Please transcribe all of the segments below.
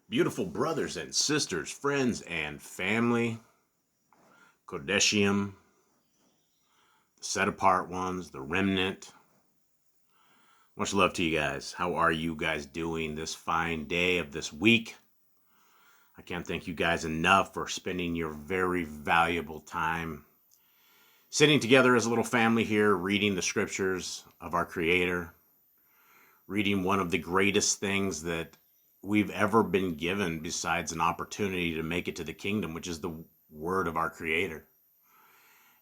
Beautiful brothers and sisters, friends and family, Kodeshium, the set apart ones, the remnant. Much love to you guys. How are you guys doing this fine day of this week? I can't thank you guys enough for spending your very valuable time sitting together as a little family here, reading the scriptures of our Creator, reading one of the greatest things that we've ever been given besides an opportunity to make it to the kingdom, which is the word of our Creator.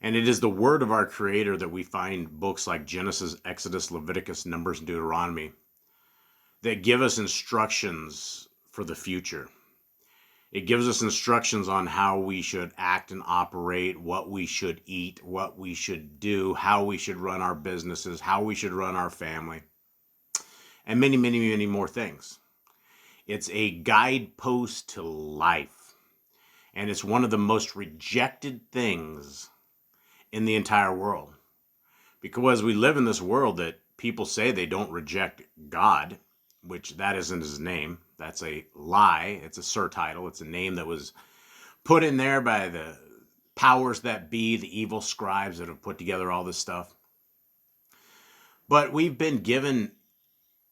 And it is the word of our Creator that we find books like Genesis, Exodus, Leviticus, Numbers, and Deuteronomy that give us instructions for the future. It gives us instructions on how we should act and operate, what we should eat, what we should do, how we should run our businesses, how we should run our family, and many, many, many more things. It's a guidepost to life, and it's one of the most rejected things in the entire world, because we live in this world that people say they don't reject God, which that isn't his name. That's a lie. It's a surtitle. It's a name that was put in there by the powers that be, the evil scribes that have put together all this stuff. But we've been given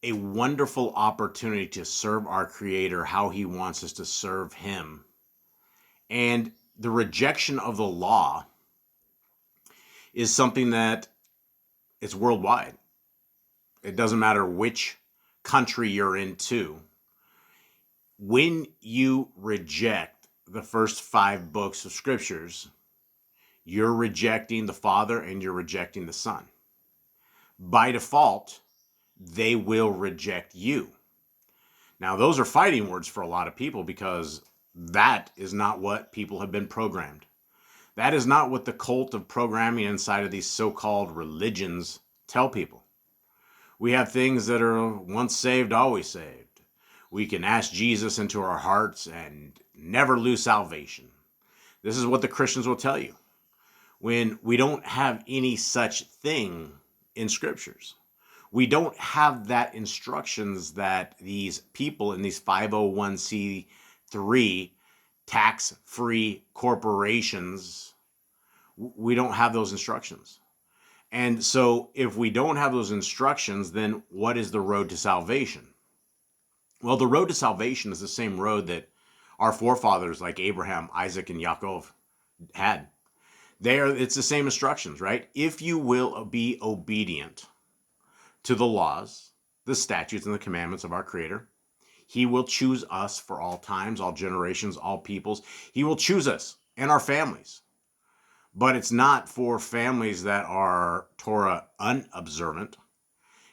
a wonderful opportunity to serve our Creator how he wants us to serve him. And the rejection of the law is something that is worldwide. It doesn't matter which country you're into. When you reject the first 5 books of scriptures, you're rejecting the Father and you're rejecting the Son. By default, they will reject you. Now, those are fighting words for a lot of people because that is not what people have been programmed. That is not what the cult of programming inside of these so-called religions tell people. We have things that are once saved, always saved. We can ask Jesus into our hearts and never lose salvation. This is what the Christians will tell you when we don't have any such thing in scriptures. We don't have that instructions that these people in these 501c3 tax-free corporations, we don't have those instructions. And so if we don't have those instructions, then what is the road to salvation? Well, the road to salvation is the same road that our forefathers like Abraham, Isaac, and Yaakov had. It's the same instructions, right? If you will be obedient to the laws, the statutes, and the commandments of our Creator, he will choose us for all times, all generations, all peoples. He will choose us and our families. But it's not for families that are Torah unobservant.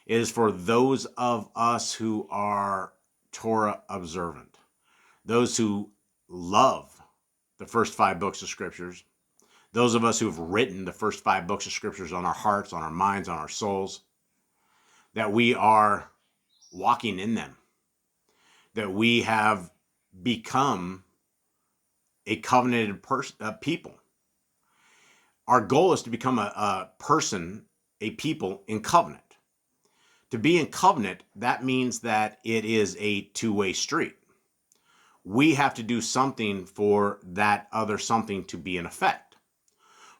It is for those of us who are Torah observant. Those who love the first 5 books of scriptures. Those of us who have written the first 5 books of scriptures on our hearts, on our minds, on our souls. That we are walking in them. That we have become a covenanted people. Our goal is to become a person, a people in covenant. To be in covenant, that means that it is a two-way street. We have to do something for that other something to be in effect.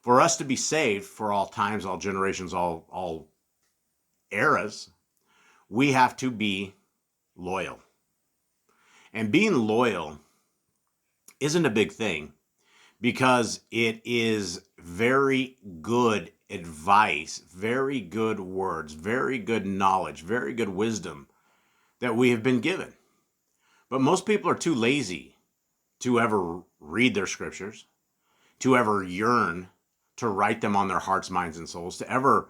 For us to be saved for all times, all generations, all eras, we have to be loyal. And being loyal isn't a big thing because it is very good advice, very good words, very good knowledge, very good wisdom that we have been given. But most people are too lazy to ever read their scriptures, to ever yearn to write them on their hearts, minds, and souls, to ever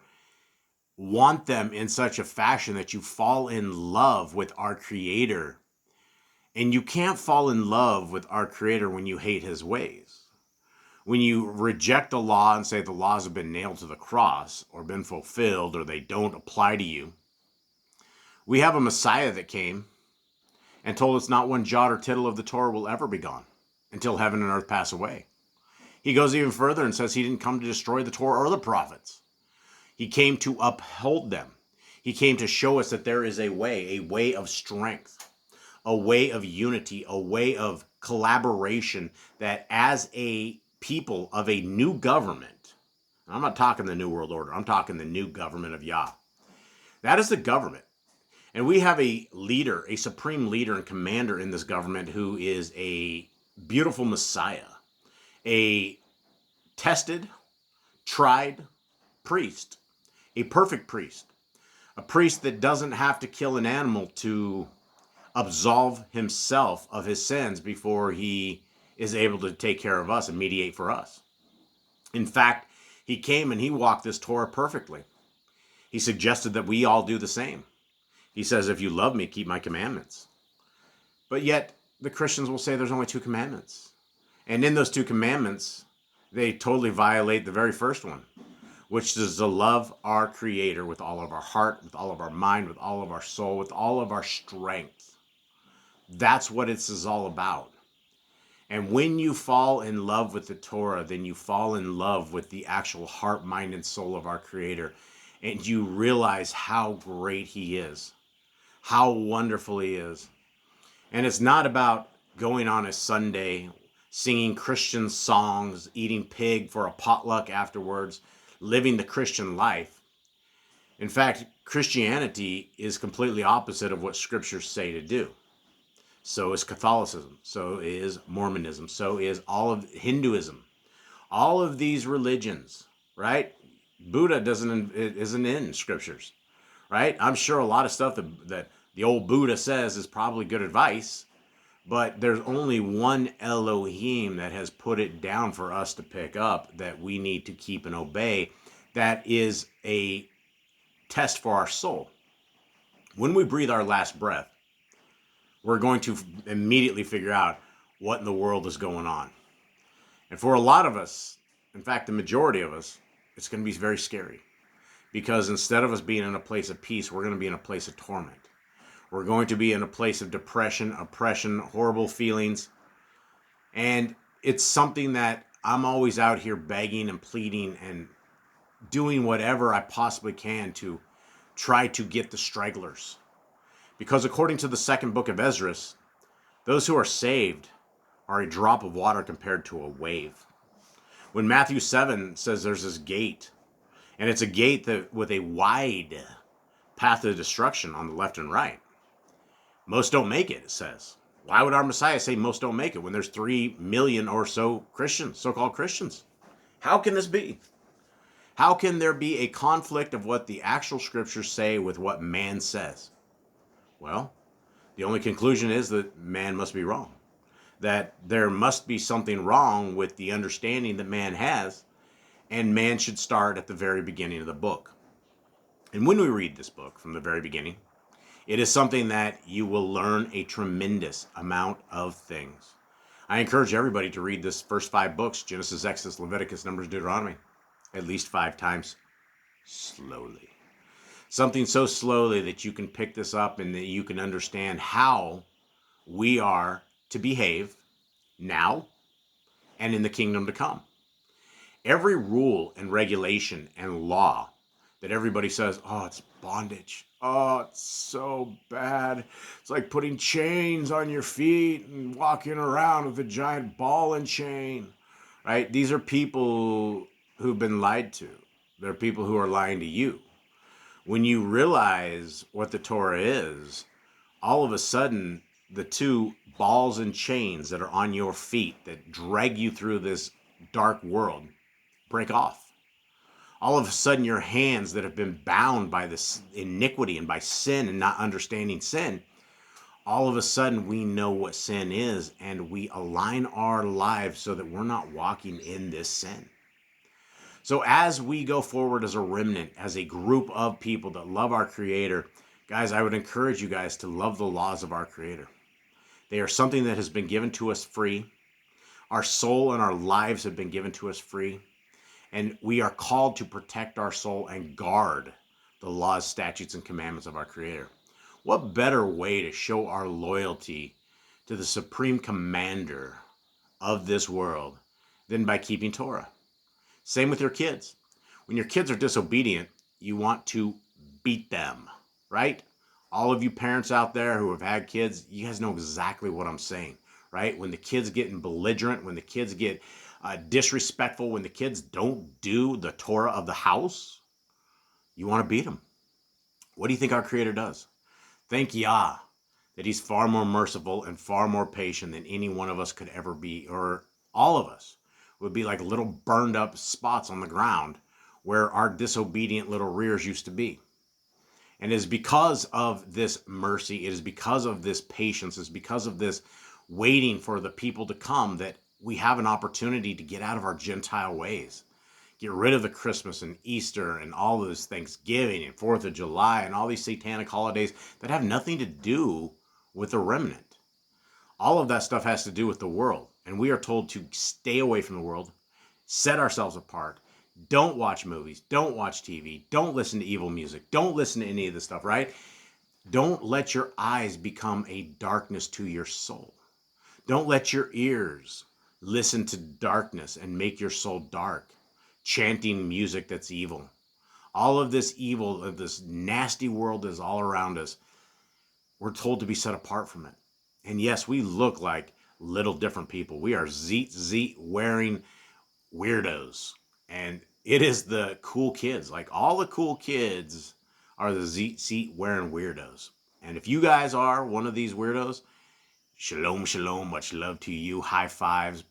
want them in such a fashion that you fall in love with our Creator. And you can't fall in love with our Creator when you hate his ways. When you reject the law and say the laws have been nailed to the cross or been fulfilled or they don't apply to you. We have a Messiah that came and told us not one jot or tittle of the Torah will ever be gone until heaven and earth pass away. He goes even further and says he didn't come to destroy the Torah or the prophets. He came to uphold them. He came to show us that there is a way of strength, a way of unity, a way of collaboration, that as a people of a new government, I'm not talking the New World Order, I'm talking the new government of Yah. That is the government. And we have a leader, a supreme leader and commander in this government who is a beautiful Messiah, a tested, tried priest, a perfect priest, a priest that doesn't have to kill an animal to absolve himself of his sins before he is able to take care of us and mediate for us. In fact, he came and he walked this Torah perfectly. He suggested that we all do the same. He says, if you love me, keep my commandments. But yet, the Christians will say there's only 2 commandments. And in those 2 commandments, they totally violate the very first one, which is to love our Creator with all of our heart, with all of our mind, with all of our soul, with all of our strength. That's what this is all about. And when you fall in love with the Torah, then you fall in love with the actual heart, mind, and soul of our Creator. And you realize how great He is, how wonderful He is. And it's not about going on a Sunday, singing Christian songs, eating pig for a potluck afterwards, living the Christian life. In fact, Christianity is completely opposite of what scriptures say to do. So is Catholicism, so is Mormonism, so is all of Hinduism. All of these religions, right? Buddha isn't in scriptures, right? I'm sure a lot of stuff that the old Buddha says is probably good advice, but there's only one Elohim that has put it down for us to pick up that we need to keep and obey. That is a test for our soul. When we breathe our last breath, we're going to immediately figure out what in the world is going on. And for a lot of us, in fact, the majority of us, it's going to be very scary. Because instead of us being in a place of peace, we're going to be in a place of torment. We're going to be in a place of depression, oppression, horrible feelings. And it's something that I'm always out here begging and pleading and doing whatever I possibly can to try to get the stragglers. Because according to the second book of Ezra, those who are saved are a drop of water compared to a wave. When Matthew 7 says there's this gate, and it's a gate that with a wide path of destruction on the left and right. Most don't make it, it says. Why would our Messiah say most don't make it when there's 3 million or so Christians, so-called Christians? How can this be? How can there be a conflict of what the actual scriptures say with what man says? Well, the only conclusion is that man must be wrong. That there must be something wrong with the understanding that man has, and man should start at the very beginning of the book. And when we read this book from the very beginning, it is something that you will learn a tremendous amount of things. I encourage everybody to read this first 5 books, Genesis, Exodus, Leviticus, Numbers, Deuteronomy, at least 5 times, slowly. Something so slowly that you can pick this up and that you can understand how we are to behave now and in the kingdom to come. Every rule and regulation and law that everybody says, oh, it's bondage. Oh, it's so bad. It's like putting chains on your feet and walking around with a giant ball and chain, right? These are people who've been lied to. They're people who are lying to you. When you realize what the Torah is, all of a sudden, the 2 balls and chains that are on your feet that drag you through this dark world break off. All of a sudden, your hands that have been bound by this iniquity and by sin and not understanding sin, all of a sudden we know what sin is and we align our lives so that we're not walking in this sin. So as we go forward as a remnant, as a group of people that love our Creator, guys, I would encourage you guys to love the laws of our Creator. They are something that has been given to us free. Our soul and our lives have been given to us free. And we are called to protect our soul and guard the laws, statutes, and commandments of our Creator. What better way to show our loyalty to the supreme commander of this world than by keeping Torah? Same with your kids. When your kids are disobedient, you want to beat them, right? All of you parents out there who have had kids, you guys know exactly what I'm saying, right? When the kids get belligerent, when the kids get disrespectful, when the kids don't do the Torah of the house, you want to beat them. What do you think our Creator does? Thank Yah that He's far more merciful and far more patient than any one of us could ever be, or all of us would be like little burned up spots on the ground where our disobedient little rears used to be. And it is because of this mercy, it is because of this patience, it's because of this waiting for the people to come that we have an opportunity to get out of our Gentile ways. Get rid of the Christmas and Easter and all of this Thanksgiving and 4th of July and all these satanic holidays that have nothing to do with the remnant. All of that stuff has to do with the world. And we are told to stay away from the world, set ourselves apart. Don't watch movies. Don't watch TV. Don't listen to evil music. Don't listen to any of this stuff, right? Don't let your eyes become a darkness to your soul. Don't let your ears listen to darkness and make your soul dark, chanting music that's evil. All of this evil, of this nasty world is all around us. We're told to be set apart from it. And yes, we look like little different people. We are zeet wearing weirdos. And it is the cool kids. Like all the cool kids are the zeet wearing weirdos. And if you guys are one of these weirdos, shalom, shalom, much love to you. High fives,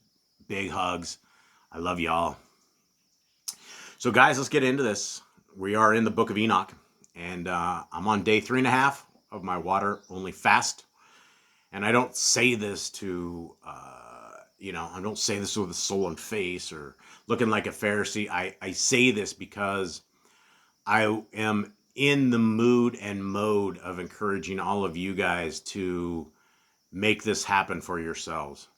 big hugs. I love y'all. So guys, let's get into this. We are in the book of Enoch, and I'm on day 3.5 of my water-only fast. And I don't say this to, I don't say this with a sullen face or looking like a Pharisee. I say this because I am in the mood and mode of encouraging all of you guys to make this happen for yourselves.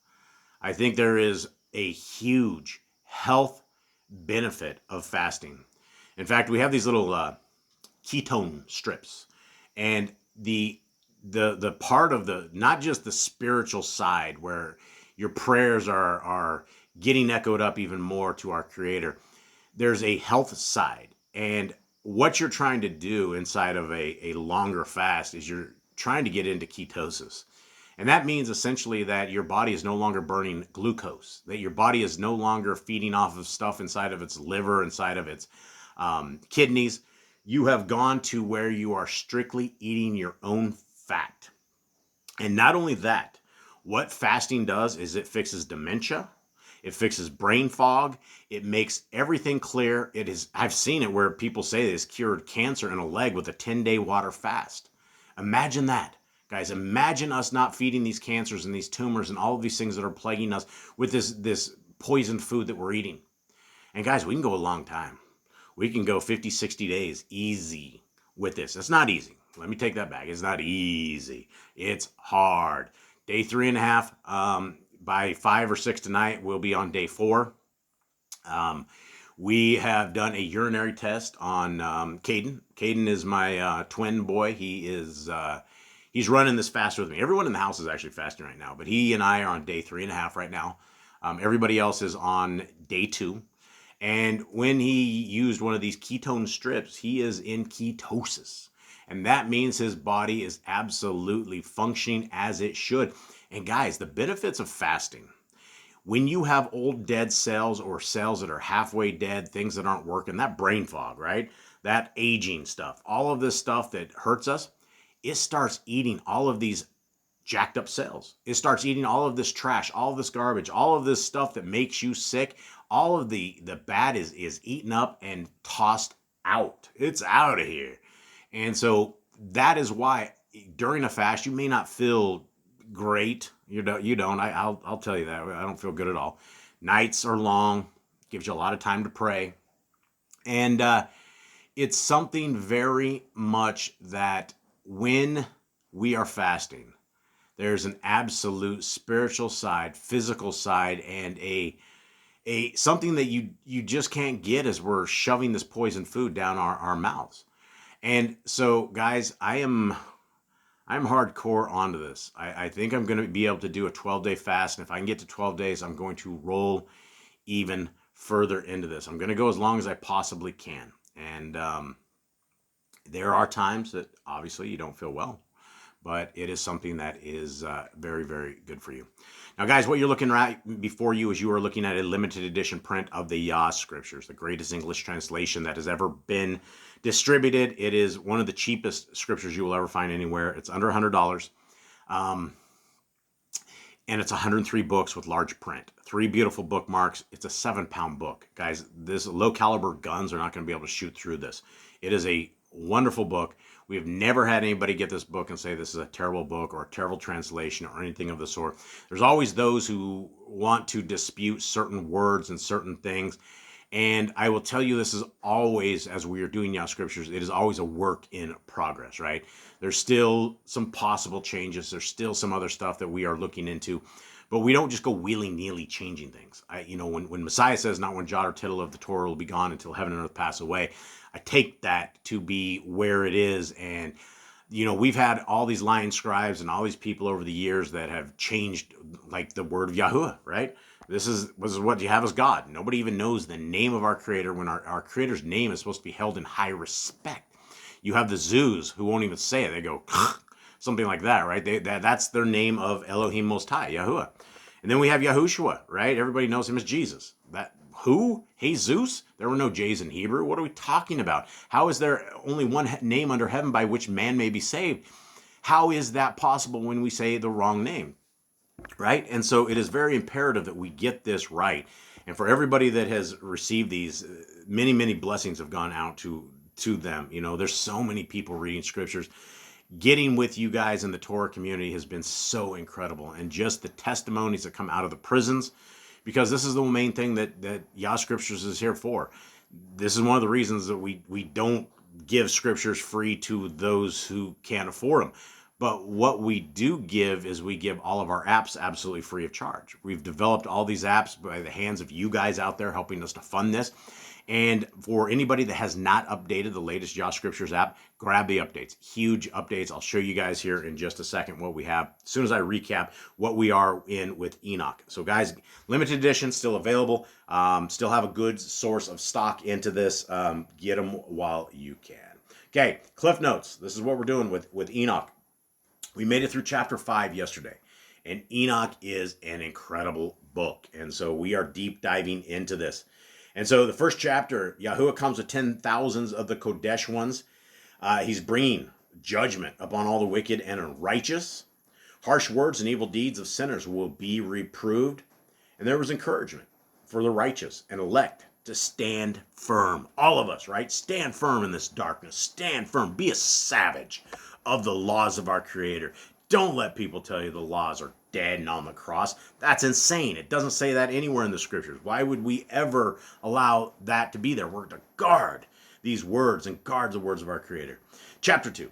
I think there is a huge health benefit of fasting. In fact, we have these little ketone strips, and the part of the, not just the spiritual side where your prayers are getting echoed up even more to our Creator. There's a health side, and what you're trying to do inside of a longer fast is you're trying to get into ketosis. And that means essentially that your body is no longer burning glucose, that your body is no longer feeding off of stuff inside of its liver, inside of its kidneys. You have gone to where you are strictly eating your own fat. And not only that, what fasting does is it fixes dementia, it fixes brain fog, it makes everything clear. I've seen it where people say it's cured cancer in a leg with a 10-day water fast. Imagine that. Guys, imagine us not feeding these cancers and these tumors and all of these things that are plaguing us with this poisoned food that we're eating. And guys, we can go a long time. We can go 50, 60 days easy with this. It's not easy. Let me take that back. It's not easy. It's hard. Day 3.5. By 5 or 6 tonight, we'll be on day 4. We have done a urinary test on Caden. Caden is my twin boy. He's running this fast with me. Everyone in the house is actually fasting right now, but he and I are on day 3.5 right now. Everybody else is on day 2. And when he used one of these ketone strips, he is in ketosis. And that means his body is absolutely functioning as it should. And guys, the benefits of fasting, when you have old dead cells or cells that are halfway dead, things that aren't working, that brain fog, right? That aging stuff, all of this stuff that hurts us, it starts eating all of these jacked up cells. It starts eating all of this trash, all of this garbage, all of this stuff that makes you sick. All of the bad is eaten up and tossed out. It's out of here. And so that is why during a fast, you may not feel great. You don't. I'll tell you that. I don't feel good at all. Nights are long. Gives you a lot of time to pray. And it's something very much that when we are fasting, there's an absolute spiritual side, physical side, and a something that you just can't get as we're shoving this poison food down our mouths. And so, guys, I'm hardcore onto this. I think I'm going to be able to do a 12-day fast, and if I can get to 12 days, I'm going to roll even further into this. I'm going to go as long as I possibly can. And There are times that obviously you don't feel well, but it is something that is very, very good for you. Now, guys, what you're looking at before you is you are looking at a limited edition print of the Yah Scriptures, the greatest English translation that has ever been distributed. It is one of the cheapest scriptures you will ever find anywhere. It's under $100. And it's 103 books with large print. 3 beautiful bookmarks. It's a 7-pound book. Guys, this low caliber guns are not going to be able to shoot through this. It is a wonderful book. We have never had anybody get this book and say this is a terrible book or a terrible translation or anything of the sort. There's always those who want to dispute certain words and certain things. And I will tell you, this is always, as we are doing Yah Scriptures, it is always a work in progress, right? There's still some possible changes. There's still some other stuff that we are looking into. But we don't just go willy-nilly changing things. When Messiah says, not one jot or tittle of the Torah will be gone until heaven and earth pass away, I take that to be where it is. And, we've had all these lying scribes and all these people over the years that have changed, like the word of Yahuwah, right? This is what you have as God. Nobody even knows the name of our Creator when our Creator's name is supposed to be held in high respect. You have the Zeus who won't even say it. They go, something like that, right? That's their name of Elohim Most High, Yahuwah. And then we have Yahushua, right? Everybody knows him as Jesus. Who? Jesus? There were no J's in Hebrew. What are we talking about? How is there only one name under heaven by which man may be saved? How is that possible when we say the wrong name? Right? And so it is very imperative that we get this right. And for everybody that has received these, many, many blessings have gone out to them. There's so many people reading scriptures. Getting with you guys in the Torah community has been so incredible. And just the testimonies that come out of the prisons, because this is the main thing that Yah Scriptures is here for. This is one of the reasons that we don't give scriptures free to those who can't afford them. But what we do give is we give all of our apps absolutely free of charge. We've developed all these apps by the hands of you guys out there helping us to fund this. And for anybody that has not updated the latest Yah Scriptures app, grab the updates. Huge updates. I'll show you guys here in just a second what we have, as soon as I recap what we are in with Enoch. So guys, limited edition, still available. Still have a good source of stock into this. Get them while you can. Okay, Cliff Notes. This is what we're doing with Enoch. We made it through chapter 5 yesterday, and Enoch is an incredible book. And so we are deep diving into this. And so the first chapter, Yahuwah comes with 10,000s of the Kodesh ones. He's bringing judgment upon all the wicked and unrighteous. Harsh words and evil deeds of sinners will be reproved. And there was encouragement for the righteous and elect to stand firm. All of us, right? Stand firm in this darkness. Stand firm. Be a savage of the laws of our Creator. Don't let people tell you the laws are dead and on the cross. That's insane. It doesn't say that anywhere in the scriptures. Why would we ever allow that to be there? We're to guard these words and guard the words of our Creator. Chapter 2.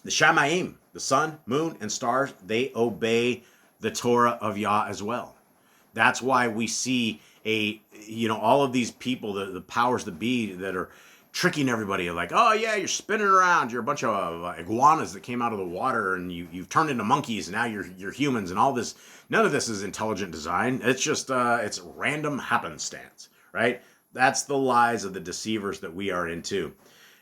The Shamayim, the sun, moon, and stars, they obey the Torah of Yah as well. That's why we see all of these people, the powers that be, that are tricking everybody, like, oh yeah, you're spinning around, you're a bunch of iguanas that came out of the water, and you've turned into monkeys, and now you're humans, and all this. None of this is intelligent design. It's just it's random happenstance, right? That's the lies of the deceivers that we are into.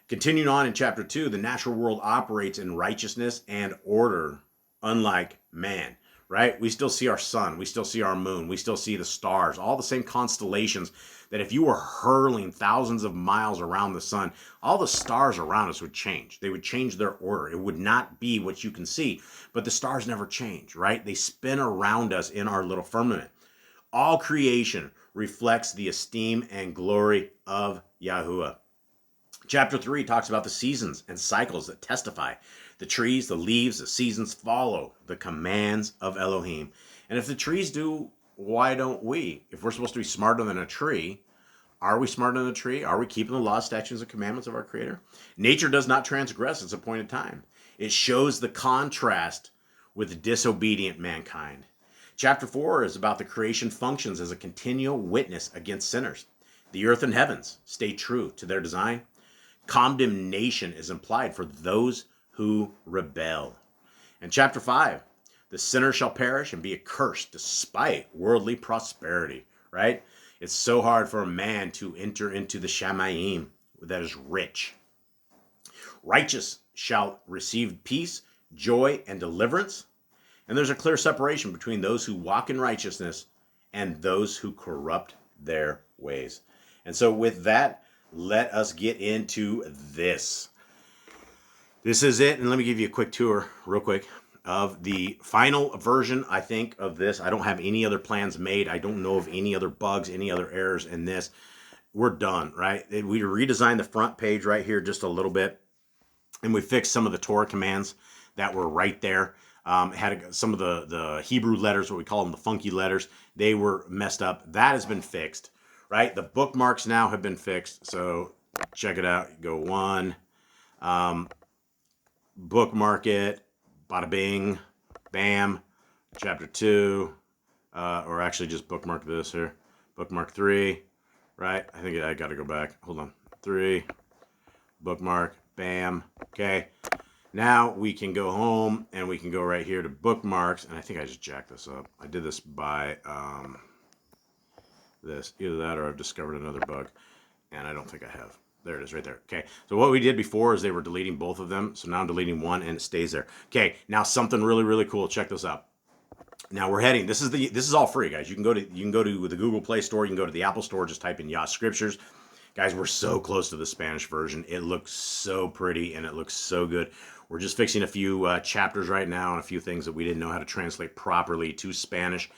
Continuing on in chapter 2, the natural world operates in righteousness and order, unlike man. Right? We still see our sun. We still see our moon. We still see the stars, all the same constellations that if you were hurling thousands of miles around the sun, all the stars around us would change. They would change their order. It would not be what you can see, but the stars never change, right? They spin around us in our little firmament. All creation reflects the esteem and glory of Yahuwah. Chapter 3 talks about the seasons and cycles that testify. The trees, the leaves, the seasons follow the commands of Elohim. And if the trees do, why don't we? If we're supposed to be smarter than a tree, are we smarter than a tree? Are we keeping the laws, statutes, and commandments of our Creator? Nature does not transgress its appointed time. It shows the contrast with disobedient mankind. Chapter 4 is about the creation functions as a continual witness against sinners. The earth and heavens stay true to their design. Condemnation is implied for those who rebel. And chapter 5, the sinner shall perish and be accursed despite worldly prosperity, right? It's so hard for a man to enter into the Shamayim that is rich. Righteous shall receive peace, joy, and deliverance. And there's a clear separation between those who walk in righteousness and those who corrupt their ways. And so with that, let us get into this. This is it. And let me give you a quick tour real quick of the final version, I think, of this. I don't have any other plans made. I don't know of any other bugs, any other errors in this. We're done, right? We redesigned the front page right here just a little bit. And we fixed some of the Torah commands that were right there. Had some of the Hebrew letters, what we call them, the funky letters. They were messed up. That has been fixed, right? The bookmarks now have been fixed. So check it out. Go one, bookmark it, bada bing, bam. Chapter 2, or actually just bookmark this here. Bookmark 3, right? I think I got to go back. Hold on. 3, bookmark, bam. Okay. Now we can go home and we can go right here to bookmarks. And I think I just jacked this up. I did this by this. Either that or I've discovered another bug. And I don't think I have. There it is right there. Okay. So what we did before is they were deleting both of them. So now I'm deleting one and it stays there. Okay. Now something really, really cool. Check this out. Now we're heading. This is all free, guys. You can go to the Google Play Store. You can go to the Apple Store. Just type in Yah Scriptures. Guys, we're so close to the Spanish version. It looks so pretty and it looks so good. We're just fixing a few chapters right now and a few things that we didn't know how to translate properly to Spanish.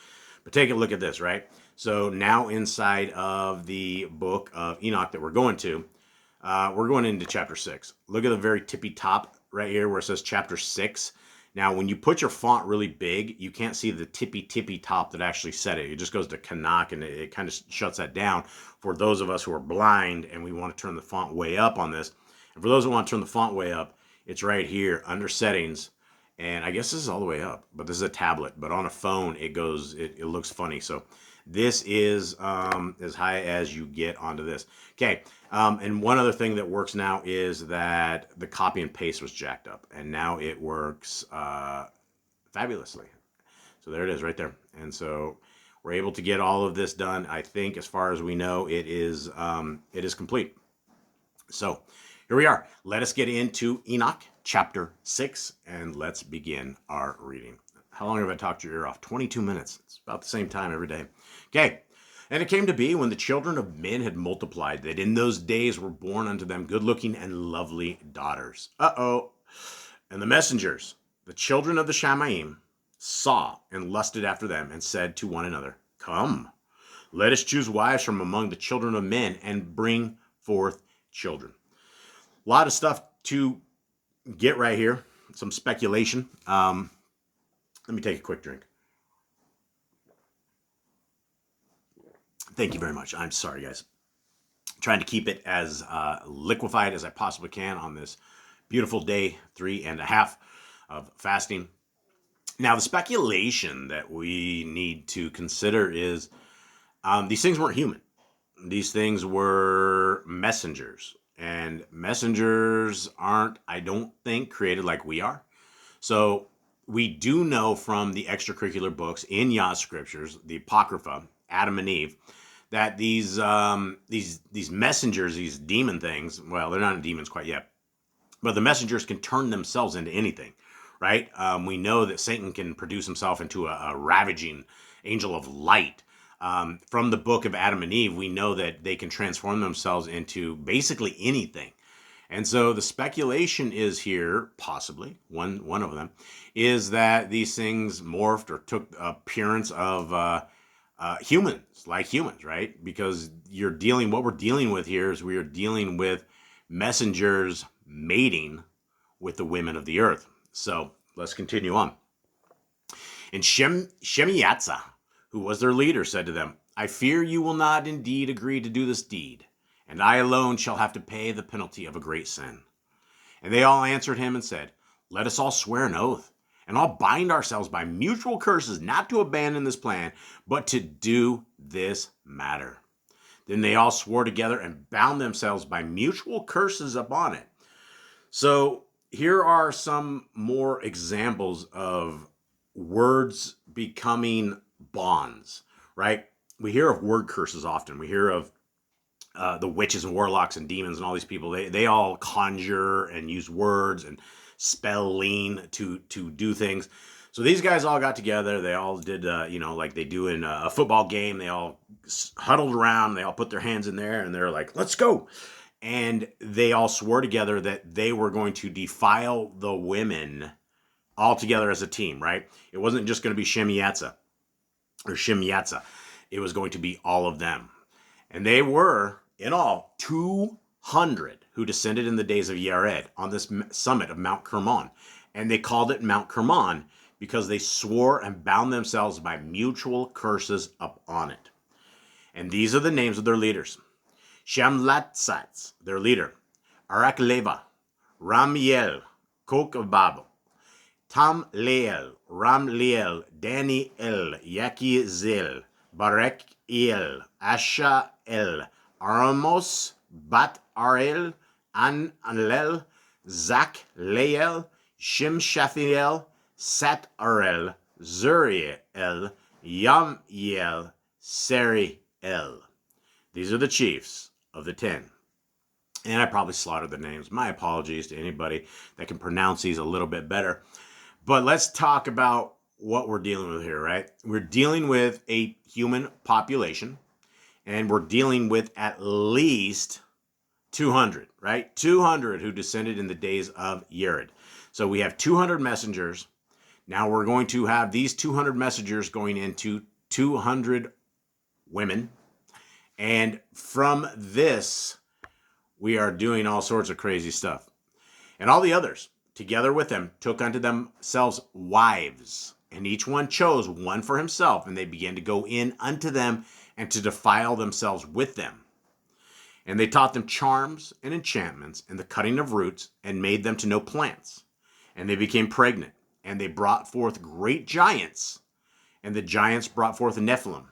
But take a look at this, right? So now inside of the book of Enoch that we're going into chapter 6. Look at the very tippy top right here where it says chapter 6. Now, when you put your font really big, you can't see the tippy top that actually said it. It just goes to Canuck, and it kind of shuts that down for those of us who are blind and we want to turn the font way up on this. And for those who want to turn the font way up, it's right here under settings. And I guess this is all the way up, but this is a tablet. But on a phone, it looks funny. So this is as high as you get onto this. Okay. And one other thing that works now is that the copy and paste was jacked up, and now it works fabulously. So there it is right there. And so we're able to get all of this done. I think as far as we know, it is complete. So here we are. Let us get into Enoch chapter 6, and let's begin our reading. How long have I talked your ear off? 22 minutes. It's about the same time every day. Okay. And it came to be when the children of men had multiplied that in those days were born unto them good-looking and lovely daughters. And the messengers, the children of the Shamaim, saw and lusted after them and said to one another, Come, let us choose wives from among the children of men and bring forth children. A lot of stuff to get right here. Some speculation. Let me take a quick drink. Thank you very much. I'm sorry, guys. Trying to keep it as liquefied as I possibly can on this beautiful day 3.5 of fasting. Now, the speculation that we need to consider is these things weren't human. These things were messengers. And messengers aren't, I don't think, created like we are. So we do know from the extracurricular books in Yah Scriptures, the Apocrypha, Adam and Eve, that these messengers, these demon things, well, they're not demons quite yet, but the messengers can turn themselves into anything, right? We know that Satan can produce himself into a ravaging angel of light. From the book of Adam and Eve, we know that they can transform themselves into basically anything. And so the speculation is here, possibly, one of them, is that these things morphed or took appearance of humans, like humans, right? Because what we're dealing with here is we are dealing with messengers mating with the women of the earth. So let's continue on. And Shemiatza, who was their leader, said to them, I fear you will not indeed agree to do this deed, and I alone shall have to pay the penalty of a great sin. And they all answered him and said, Let us all swear an oath, and all bind ourselves by mutual curses not to abandon this plan, but to do this matter. Then they all swore together and bound themselves by mutual curses upon it. So here are some more examples of words becoming bonds, right? We hear of word curses often. We hear of the witches and warlocks and demons and all these people, they all conjure and use words and spelling to do things. So these guys all got together. They all did, like they do in a football game. They all huddled around. They all put their hands in there, and they're like, let's go. And they all swore together that they were going to defile the women all together as a team, right? It wasn't just going to be Shemyatza or Shemyatza. It was going to be all of them. And they were, in all, 200 who descended in the days of Yared on this summit of Mount Kermon. And they called it Mount Kermon because they swore and bound themselves by mutual curses upon it. And these are the names of their leaders. Shamlatzatz, their leader. Arakleva, Ramiel, Kokabab, Tamleel, Ramliel, Daniel, Yakizel, Barekiel, Ashael, Aramos, Bat Arel, Anlel, Zach Leel, Shimshathiel, Sat Arel, Zuriel, Yamiel, Seriel. These are the chiefs of the 10. And I probably slaughtered the names. My apologies to anybody that can pronounce these a little bit better. But let's talk about what we're dealing with here, right? We're dealing with a human population, and we're dealing with at least 200, right? 200 who descended in the days of Yared. So we have 200 messengers. Now we're going to have these 200 messengers going into 200 women. And from this, we are doing all sorts of crazy stuff. And all the others, together with them, took unto themselves wives. And each one chose one for himself. And they began to go in unto them and to defile themselves with them. And they taught them charms and enchantments and the cutting of roots and made them to know plants. And they became pregnant. And they brought forth great giants. And the giants brought forth Nephilim.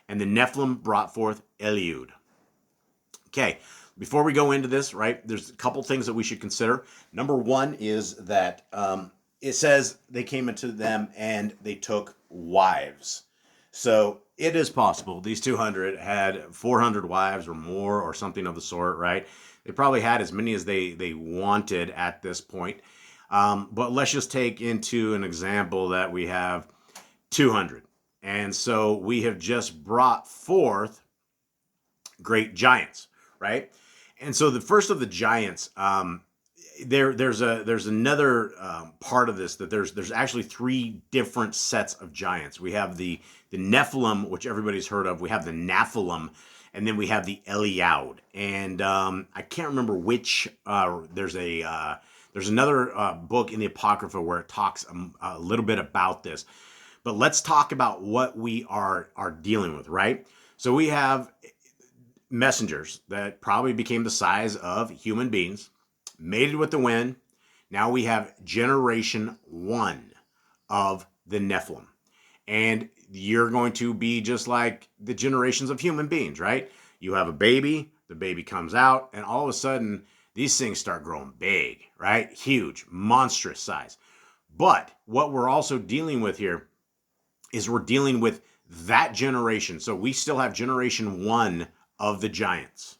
And the Nephilim brought forth Eliud. Okay, before we go into this, right, there's a couple things that we should consider. Number one is that it says they came into them and they took wives. So it is possible these 200 had 400 wives or more or something of the sort, right? They probably had as many as they wanted at this point. But let's just take into an example that we have 200. And so we have just brought forth great giants, right? And so the first of the giants, there's another part of this that there's actually three different sets of giants. We have the Nephilim, which everybody's heard of. We have the Nephilim, and then we have the Eliud. And I can't remember which. There's another book in the Apocrypha where it talks a little bit about this. But let's talk about what we are dealing with, right? So we have messengers that probably became the size of human beings, mated with the wind. Now we have generation 1 of the Nephilim. And you're going to be just like the generations of human beings, right? You have a baby, the baby comes out, and all of a sudden, these things start growing big, right? Huge, monstrous size. But what we're also dealing with here is we're dealing with that generation. So we still have generation 1 of the giants.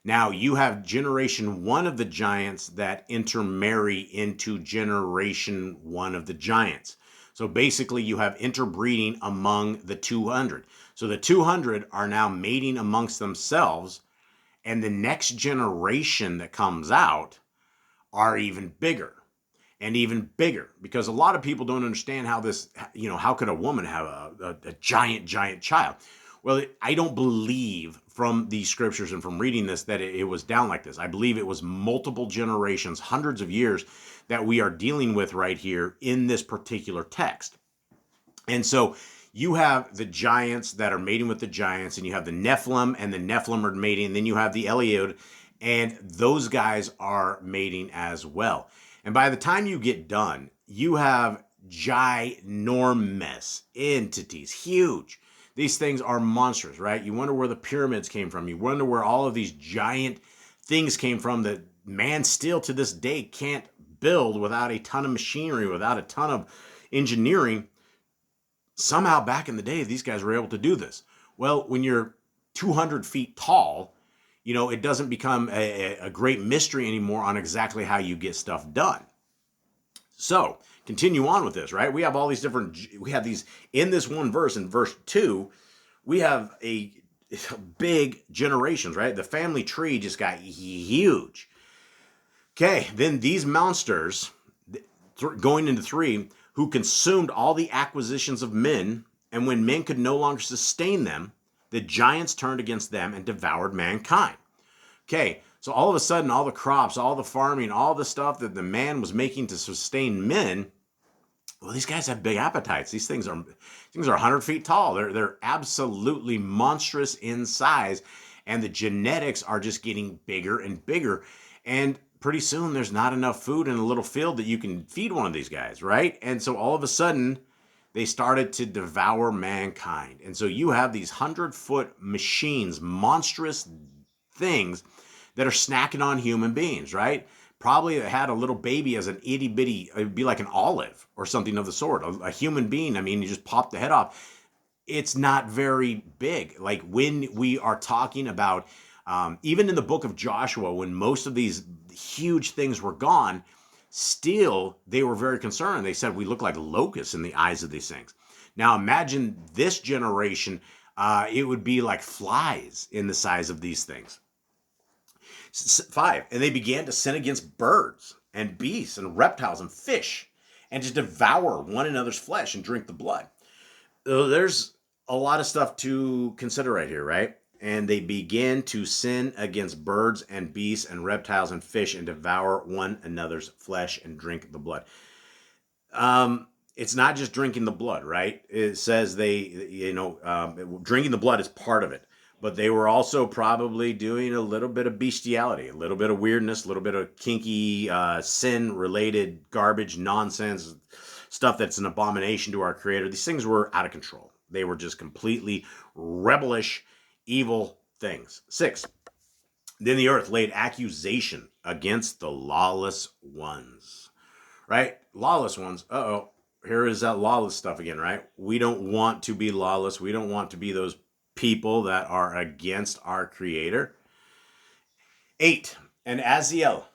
Now you have generation 1 of the giants that intermarry into generation 1 of the giants. So basically you have interbreeding among the 200. So the 200 are now mating amongst themselves, and the next generation that comes out are even bigger. And even bigger, because a lot of people don't understand how this, how could a woman have a giant child? Well, I don't believe from these scriptures and from reading this that it was down like this. I believe it was multiple generations, hundreds of years that we are dealing with right here in this particular text. And so you have the giants that are mating with the giants, and you have the Nephilim, and the Nephilim are mating, and then you have the Eliud, and those guys are mating as well. And by the time you get done, you have ginormous entities, huge. These things are monstrous, right? You wonder where the pyramids came from. You wonder where all of these giant things came from that man still to this day can't build without a ton of machinery, without a ton of engineering. Somehow back in the day, these guys were able to do this. Well, when you're 200 feet tall, it doesn't become a great mystery anymore on exactly how you get stuff done. So continue on with this, right? We have all these we have these in this one verse, in verse 2, we have a big generations, right? The family tree just got huge. Okay, then these monsters, going into 3, who consumed all the acquisitions of men, and when men could no longer sustain them, the giants turned against them and devoured mankind. Okay, so all of a sudden, all the crops, all the farming, all the stuff that the man was making to sustain men, well, these guys have big appetites. These things are 100 feet tall. They're absolutely monstrous in size, and the genetics are just getting bigger and bigger. And pretty soon, there's not enough food in a little field that you can feed one of these guys, right? And so all of a sudden, they started to devour mankind. And so you have these 100-foot machines, monstrous things that are snacking on human beings, right? Probably had a little baby as an itty bitty, it'd be like an olive or something of the sort. A human being, I mean, you just pop the head off. It's not very big. Like when we are talking about, even in the book of Joshua, when most of these huge things were gone, still they were very concerned. They said, we look like locusts in the eyes of these things. Now imagine this generation, it would be like flies in the size of these things. 5, and they began to sin against birds and beasts and reptiles and fish, and to devour one another's flesh and drink the blood. So there's a lot of stuff to consider right here, right? And they began to sin against birds and beasts and reptiles and fish and devour one another's flesh and drink the blood. It's not just drinking the blood, right? It says drinking the blood is part of it. But they were also probably doing a little bit of bestiality, a little bit of weirdness, a little bit of kinky, sin-related garbage, nonsense, stuff that's an abomination to our Creator. These things were out of control. They were just completely rebellish, evil things. 6, then the earth laid accusation against the lawless ones, right? Lawless ones, here is that lawless stuff again, right? We don't want to be lawless. We don't want to be those people that are against our Creator. 8, and Azazel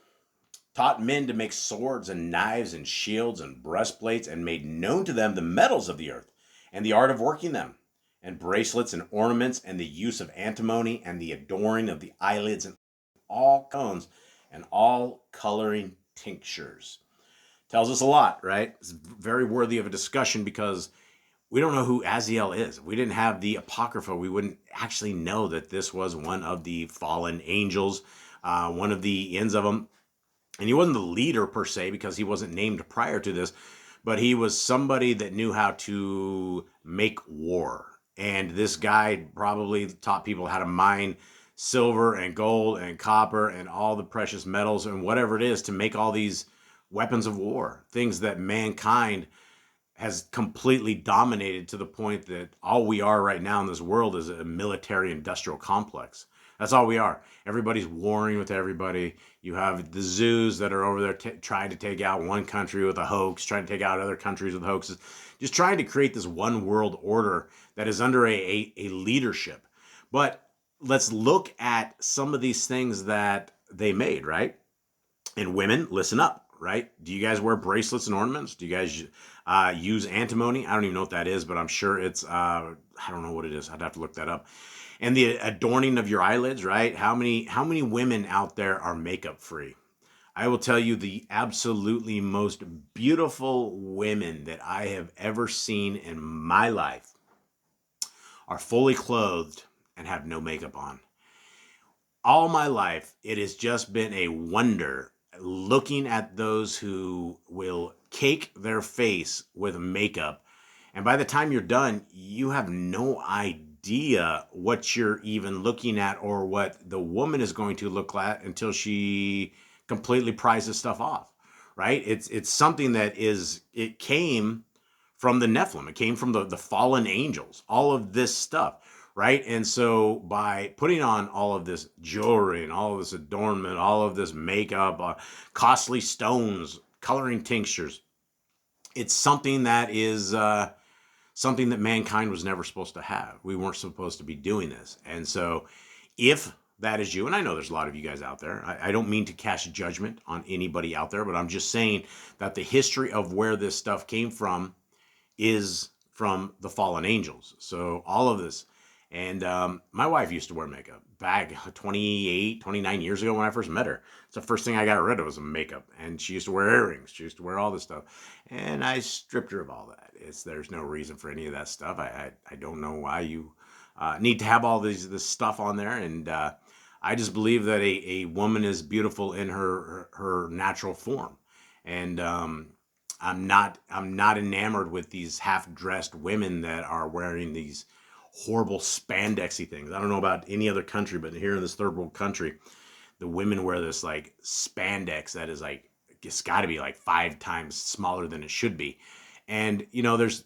taught men to make swords and knives and shields and breastplates, and made known to them the metals of the earth and the art of working them, and bracelets and ornaments, and the use of antimony, and the adorning of the eyelids, and all cones and all coloring tinctures. Tells us a lot, right? It's very worthy of a discussion because we don't know who Azazel is. If we didn't have the Apocrypha, we wouldn't actually know that this was one of the fallen angels, one of the ends of them. And he wasn't the leader per se because he wasn't named prior to this, but he was somebody that knew how to make war. And this guy probably taught people how to mine silver and gold and copper and all the precious metals and whatever it is to make all these weapons of war, things that mankind has completely dominated to the point that all we are right now in this world is a military industrial complex. That's all we are. Everybody's warring with everybody. You have the zoos that are over there trying to take out one country with a hoax, trying to take out other countries with hoaxes, just trying to create this one world order that is under a leadership. But let's look at some of these things that they made, right? And women, listen up, right? Do you guys wear bracelets and ornaments? Do you guys use antimony? I don't even know what that is, but I'm sure it's, I don't know what it is. I'd have to look that up. And the adorning of your eyelids, right? How many women out there are makeup free? I will tell you the absolutely most beautiful women that I have ever seen in my life are fully clothed and have no makeup on. All my life, it has just been a wonder looking at those who will cake their face with makeup. And by the time you're done, you have no idea what you're even looking at or what the woman is going to look at until she completely pries this stuff off, right? It's something that it came from the Nephilim. It came from the fallen angels, all of this stuff. Right. And so by putting on all of this jewelry and all of this adornment, all of this makeup, costly stones, coloring tinctures, it's something that is something that mankind was never supposed to have. We weren't supposed to be doing this. And so if that is you. And I know there's a lot of you guys out there. I don't mean to cast judgment on anybody out there, but I'm just saying that the history of where this stuff came from is from the fallen angels. So all of this. And my wife used to wear makeup back 28, 29 years ago when I first met her. It's the first thing I got rid of was makeup. And she used to wear earrings. She used to wear all this stuff. And I stripped her of all that. There's no reason for any of that stuff. I don't know why you need to have all this stuff on there. And I just believe that a woman is beautiful in her natural form. And I'm not enamored with these half-dressed women that are wearing these horrible spandexy things. I don't know about any other country, but here in this third world country, the women wear this like spandex that is like, it's got to be like 5 times smaller than it should be. And there's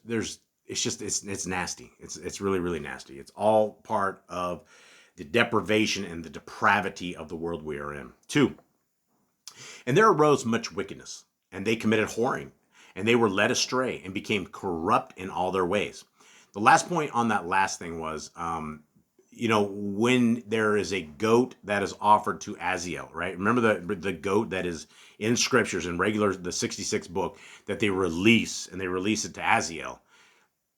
it's nasty. It's really, really nasty. It's all part of the deprivation and the depravity of the world we are in. 2, and there arose much wickedness, and they committed whoring, and they were led astray and became corrupt in all their ways. The last point on that last thing was, when there is a goat that is offered to Aziel, right? Remember the goat that is in scriptures in the 66th book that they release, and they release it to Aziel.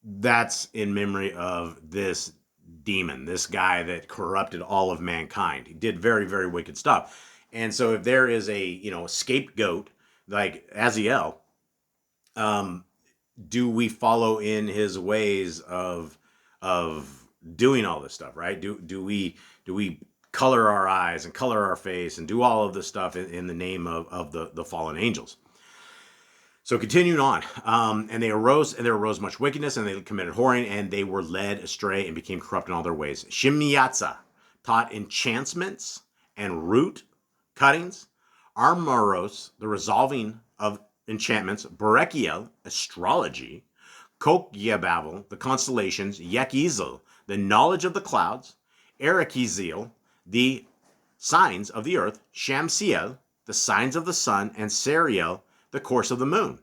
That's in memory of this demon, this guy that corrupted all of mankind. He did very, very wicked stuff. And so if there is a scapegoat like Aziel, do we follow in his ways of doing all this stuff, right? Do we color our eyes and color our face and do all of this stuff in the name of the fallen angels? So continuing on, and there arose much wickedness, and they committed whoring, and they were led astray and became corrupt in all their ways. Shimyatza taught enchantments and root cuttings, Armoros, the resolving of enchantments, Berechiel, astrology, Kokyebavel, the constellations, Yekizel, the knowledge of the clouds, Erikizel, the signs of the earth, Shamsiel, the signs of the sun, and Sariel, the course of the moon.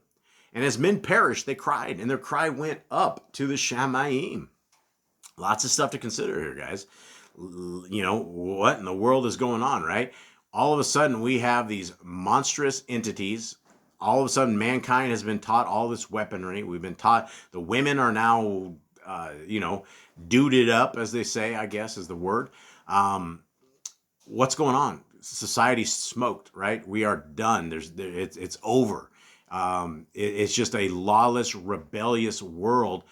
And as men perished, they cried, and their cry went up to the Shamayim. Lots of stuff to consider here, guys. What in the world is going on, right? All of a sudden, we have these monstrous entities. All of a sudden, mankind has been taught all this weaponry. We've been taught the women are now, duded up, as they say, I guess is the word. What's going on? Society's smoked, right? We are done. It's over. It's just a lawless, rebellious world.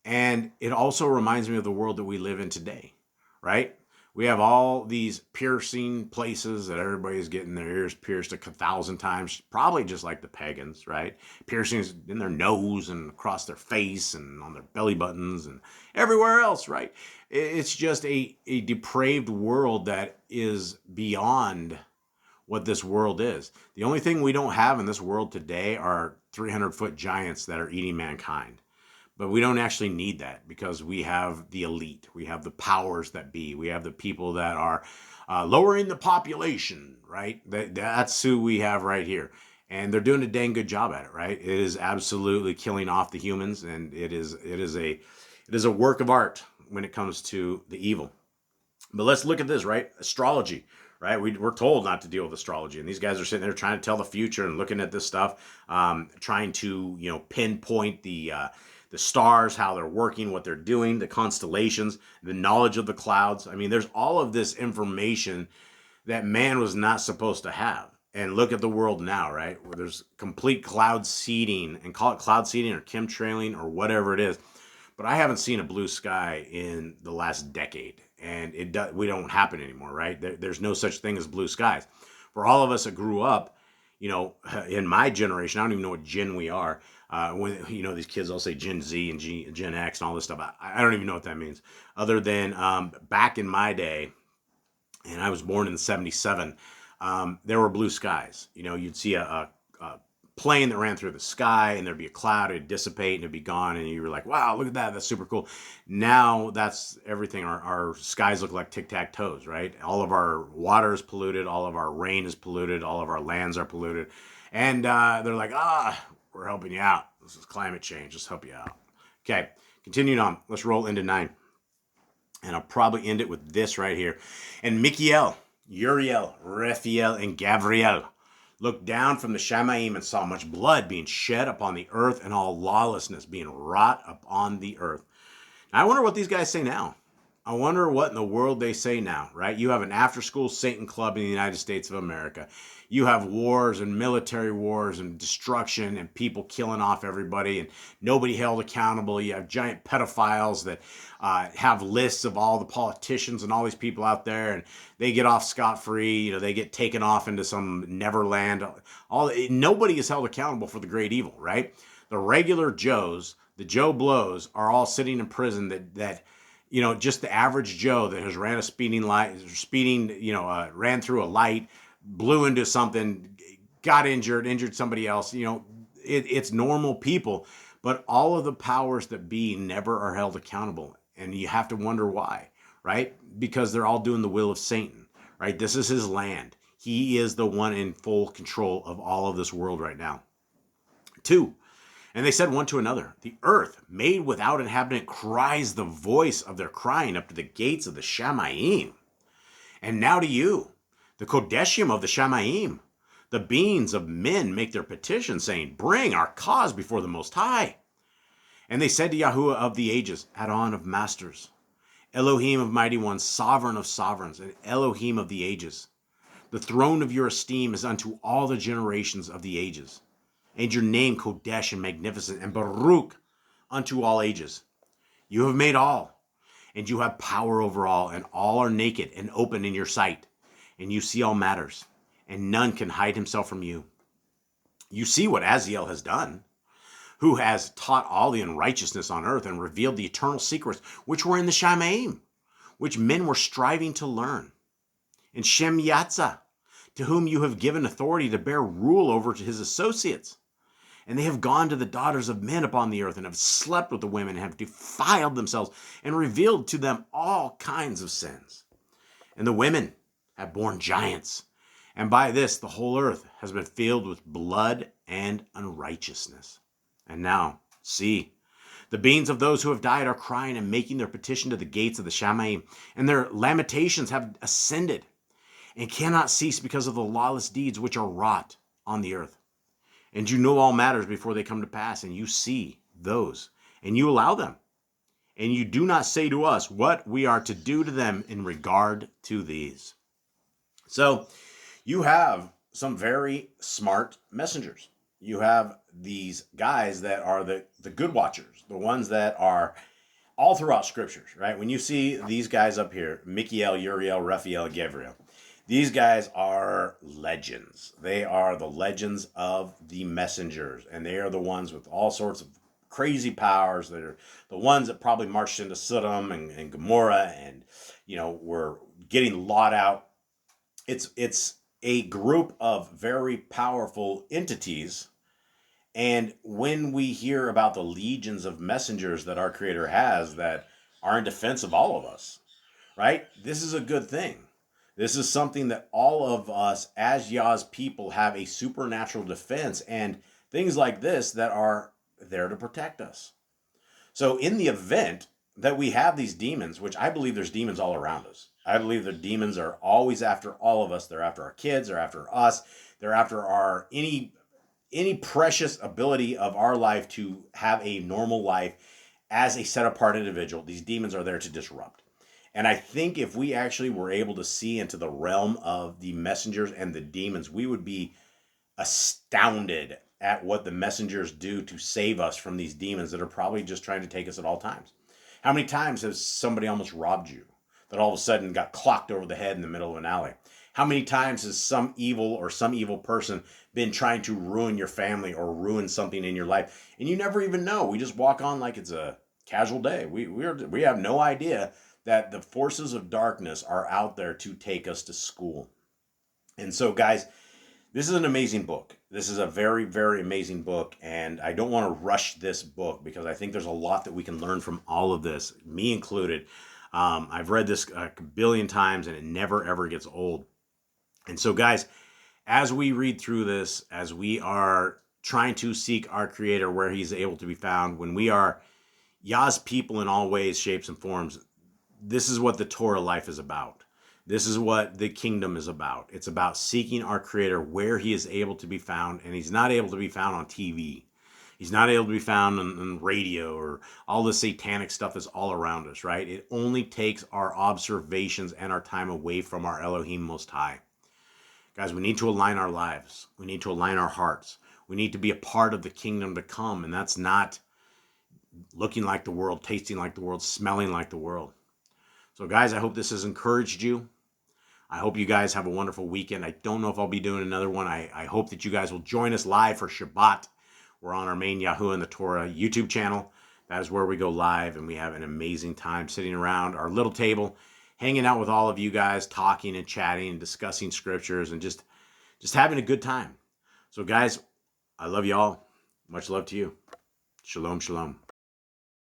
And it also reminds me of the world that we live in today, right? We have all these piercing places that everybody's getting their ears pierced 1,000 times, probably just like the pagans, right? Piercings in their nose and across their face and on their belly buttons and everywhere else, right? It's just a depraved world that is beyond what this world is. The only thing we don't have in this world today are 300-foot giants that are eating mankind. But we don't actually need that because we have the elite. We have the powers that be. We have the people that are lowering the population, right? That's who we have right here. And they're doing a dang good job at it, right? It is absolutely killing off the humans, and it is a work of art when it comes to the evil. But let's look at this, right? Astrology, right? We're told not to deal with astrology, and these guys are sitting there trying to tell the future and looking at this stuff, trying to pinpoint the stars, how they're working, what they're doing, the constellations, the knowledge of the clouds. I mean, there's all of this information that man was not supposed to have. And look at the world now, right? Where there's complete cloud seeding, and call it cloud seeding or chemtrailing or whatever it is. But I haven't seen a blue sky in the last decade, and we don't happen anymore, right? There's no such thing as blue skies. For all of us that grew up, in my generation, I don't even know what gen we are. When these kids all say Gen Z and Gen X and all this stuff, I don't even know what that means. Other than back in my day, and I was born in '77, there were blue skies. You'd see a plane that ran through the sky, and there'd be a cloud, it'd dissipate, and it'd be gone, and you were like, wow, look at that, that's super cool. Now that's everything. Our skies look like tic-tac-toes, right? All of our water is polluted, all of our rain is polluted, all of our lands are polluted, and they're like, we're helping you out. This is climate change, let's help you out. Okay, continuing on, let's roll into 9. And I'll probably end it with this right here. And Michael, Uriel, Raphael, and Gabriel looked down from the Shamaim and saw much blood being shed upon the earth and all lawlessness being wrought upon the earth. Now, I wonder what these guys say now. I wonder what in the world they say now, right? You have an after-school Satan club in the United States of America. You have wars and military wars and destruction and people killing off everybody and nobody held accountable. You have giant pedophiles that have lists of all the politicians and all these people out there, and they get off scot-free. You know, they get taken off into some Neverland. Nobody is held accountable for the great evil, right? The regular Joes, the Joe Blows, are all sitting in prison that you know, just the average Joe that has ran a ran through a light, blew into something, got injured somebody else. You know, it's normal people, but all of the powers that be never are held accountable. And you have to wonder why, right? Because they're all doing the will of Satan, right? This is his land. He is the one in full control of all of this world right now. 2, and they said one to another, the earth made without inhabitant cries the voice of their crying up to the gates of the Shamaim. And now to you, the Kodeshim of the Shamaim, the beings of men make their petition, saying, bring our cause before the Most High. And they said to Yahuwah of the ages, Adon of masters, Elohim of mighty ones, sovereign of sovereigns, and Elohim of the ages. The throne of your esteem is unto all the generations of the ages. And your name Kodesh and magnificent and Baruch unto all ages. You have made all, and you have power over all, and all are naked and open in your sight, and you see all matters, and none can hide himself from you. You see what Aziel has done, who has taught all the unrighteousness on earth and revealed the eternal secrets which were in the Shamaim, which men were striving to learn. And Shem Yatzah, to whom you have given authority to bear rule over to his associates. And they have gone to the daughters of men upon the earth and have slept with the women and have defiled themselves and revealed to them all kinds of sins. And the women have borne giants. And by this the whole earth has been filled with blood and unrighteousness. And now, see, the beings of those who have died are crying and making their petition to the gates of the Shamaim, and their lamentations have ascended and cannot cease because of the lawless deeds which are wrought on the earth. And you know all matters before they come to pass, and you see those, and you allow them. And you do not say to us what we are to do to them in regard to these. So you have some very smart messengers. You have these guys that are the good watchers, the ones that are all throughout scriptures, right? When you see these guys up here, Michael, Uriel, Raphael, Gabriel, these guys are legends. They are the legends of the messengers, and they are the ones with all sorts of crazy powers. They're the ones that probably marched into Sodom and Gomorrah and, you know, were getting Lot out. It's a group of very powerful entities. And when we hear about the legions of messengers that our Creator has that are in defense of all of us, right? This is a good thing. This is something that all of us as Yah's people have a supernatural defense and things like this that are there to protect us. So in the event that we have these demons, which I believe there's demons all around us. I believe the demons are always after all of us. They're after our kids. They're after us. They're after our any precious ability of our life to have a normal life as a set apart individual. These demons are there to disrupt. And I think if we actually were able to see into the realm of the messengers and the demons, we would be astounded at what the messengers do to save us from these demons that are probably just trying to take us at all times. How many times has somebody almost robbed you that all of a sudden got clocked over the head in the middle of an alley? How many times has some evil person been trying to ruin your family or ruin something in your life? And you never even know. We just walk on like it's a casual day. We have no idea that the forces of darkness are out there to take us to school. And so, guys, this is an amazing book. This is a very, very amazing book. And I don't want to rush this book because I think there's a lot that we can learn from all of this, me included. I've read this a billion times and it never, ever gets old. And so, guys, as we read through this, as we are trying to seek our Creator where He's able to be found, when we are Yah's people in all ways, shapes, and forms, this is what the Torah life is about. This is what the kingdom is about. It's about seeking our Creator where He is able to be found, and He's not able to be found on TV. He's not able to be found on radio, or all the satanic stuff is all around us, right? It only takes our observations and our time away from our Elohim Most High. Guys, we need to align our lives. We need to align our hearts. We need to be a part of the kingdom to come, and that's not looking like the world, tasting like the world, smelling like the world. So guys, I hope this has encouraged you. I hope you guys have a wonderful weekend. I don't know if I'll be doing another one. I hope that you guys will join us live for Shabbat. We're on our main Yahuwah and the Torah YouTube channel. That is where we go live, and we have an amazing time sitting around our little table, hanging out with all of you guys, talking and chatting and discussing scriptures and just having a good time. So guys, I love you all. Much love to you. Shalom, shalom.